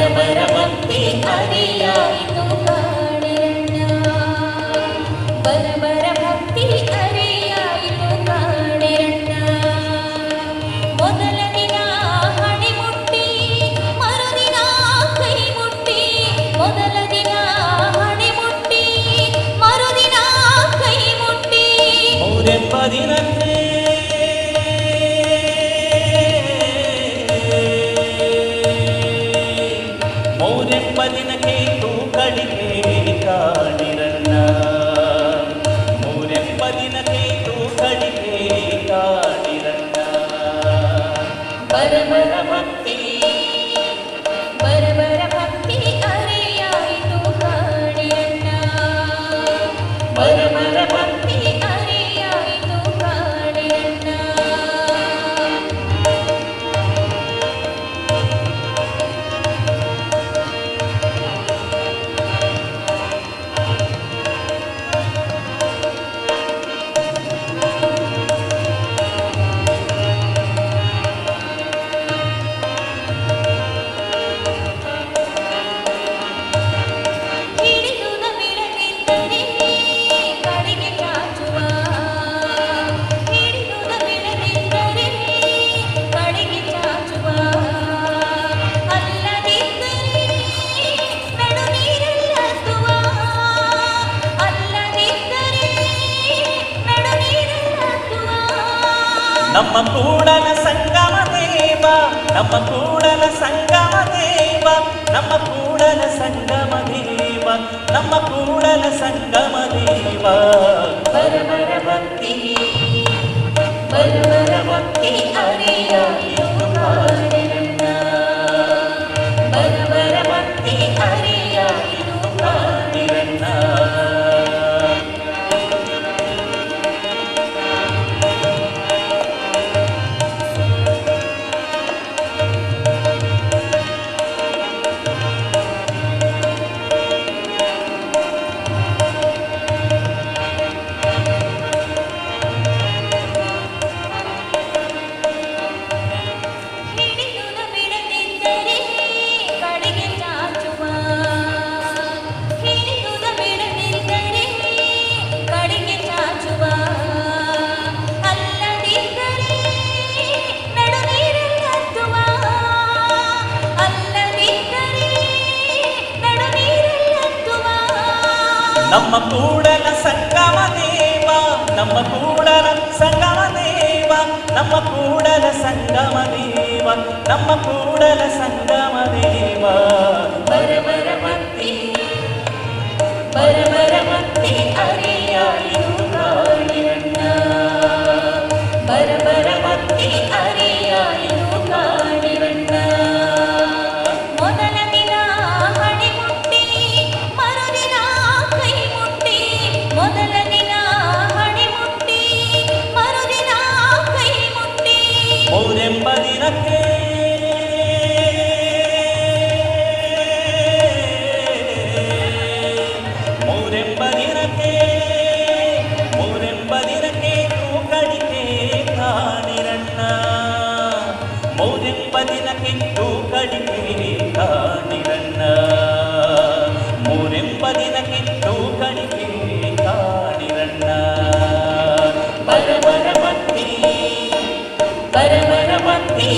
ಪರಮರ ಭಕ್ತಿ ಅರಿಯಾಯಿತು ಕಾಣಿರಣ್ಣ ಪರಮರ ಭಕ್ತಿ ಅರಿಯಾಯಿತು ಕಾಣಿರಣ್ಣ ಮೊದಲ ದಿನ ಹಣೆ ಮುಟ್ಟಿ ಮರುದಿನ ಕೈ ಮುಟ್ಟಿ ಮೊದಲ ದಿನ ಹಣೆ ಮುಟ್ಟಿ ಮರುದಿನ ಕೈ ಮುಟ್ಟಿ ಮೂರೆಂಬ ದಿನಕ್ಕೆ ದಿನಕ್ಕೆ ತೂಕಡಿಗೆ ಕಾಣಿರಣ್ಣ ಮೂರೆಂಬ ದಿನಕ್ಕೆ ತೂಕಡಿಗೆ ಕಾಣಿರಣ್ಣ ಪರಮರ ಭಕ್ತಿ ಅರಿಯಾಯಿತು ಕಾಣಿರಣ್ಣ ಪರಮರ ಭಕ್ತಿ ಅರಿಯಾಯಿತು ಕಾಣಿರಣ್ಣ ನಮ್ಮ ಕೂಡಲ ಸಂಗಮ ದೇವ ನಮ್ಮ ಕೂಡಲ ಸಂಗಮ ದೇವ ನಮ್ಮ ಕೂಡಲ ಸಂಗಮ ದೇವ ನಮ್ಮ ಕೂಡಲ ಸಂಗಮ ದೇವ ಪರಮರ ಭಕ್ತಿ ಅರಿಯಾಯಿತು ಕಾಣಿರಣ್ಣ ಪರಮರ ಭಕ್ತಿ ಅರಿಯಾಯಿತು ಕಾಣಿರಣ್ಣ ನಮ್ಮ ಕೂಡಲ ಸಂಗಮ ದೇವ ನಮ್ಮ ಕೂಡಲ ಸಂಗಮ ದೇವ ನಮ್ಮ ಕೂಡಲ ಸಂಗಮ ದೇವ ನಮ್ಮ ಕೂಡಲ ಸಂಗಮ ದೇವ ಪರಮರ ಭಕ್ತಿ ಅರಿಯಾಯಿತು ಕಾಣಿರಣ್ಣ ಪರಮರ ಭಕ್ತಿ ಅರಿಯಾಯಿತು ಕಾಣಿರಣ್ಣ ಮೊದಲ ದಿನ ಹಣೆ ಮುಟ್ಟಿ ಮರುದಿನ ಕೈ ಮುಟ್ಟಿ ಮೊದಲ ದಿನ ಹಣೆ ಮುಟ್ಟಿ ಮರುದಿನ ಕೈ ಮುಟ್ಟಿ ಮೂರೆಂಬ ದಿನಕ್ಕೆ ಮೂರೆಂಬ ದಿನಕ್ಕೆ ತೂಕಡಿಗೆ ಕಾಣಿರಣ್ಣ ಮೂರೆಂಬ ದಿನಕ್ಕೆ ತೂಕಡಿಗೆ ಕಾಣಿರಣ್ಣ ಮೂರೆಂಬ ದಿನಕ್ಕೆ ತೂಕಡಿಗೆ ಕಾಣಿರಣ್ಣ ಪರಮರ ಭಕ್ತಿ